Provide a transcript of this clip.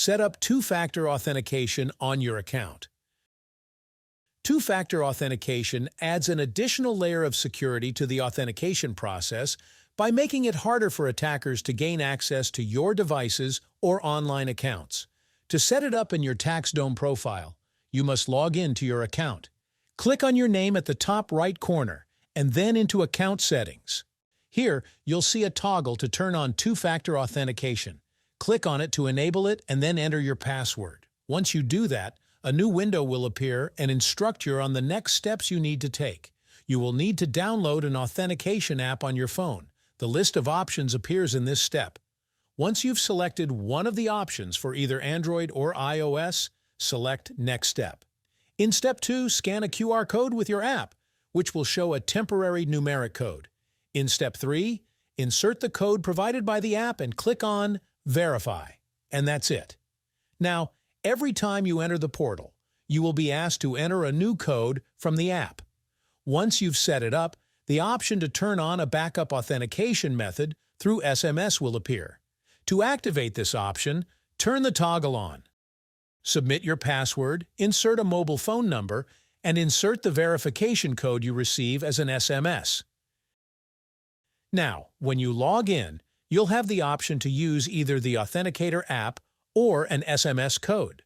set up two-factor authentication on your account. Two-factor authentication adds an additional layer of security to the authentication process by making it harder for attackers to gain access to your devices or online accounts. To set it up in your TaxDome profile, you must log in to your account. Click on your name at the top right corner and then into Account Settings. Here, you'll see a toggle to turn on two-factor authentication. Click on it to enable it and then enter your password. Once you do that, a new window will appear and instruct you on the next steps you need to take. You will need to download an authentication app on your phone. The list of options appears in this step. Once you've selected one of the options for either Android or iOS, select Next Step. In Step 2, scan a QR code with your app, which will show a temporary numeric code. In Step 3, insert the code provided by the app and click on Verify. And that's it. Now, every time you enter the portal, you will be asked to enter a new code from the app. Once you've set it up, the option to turn on a backup authentication method through SMS will appear. To activate this option, turn the toggle on. Submit your password, insert a mobile phone number, and insert the verification code you receive as an SMS. Now, when you log in, you'll have the option to use either the Authenticator app or an SMS code.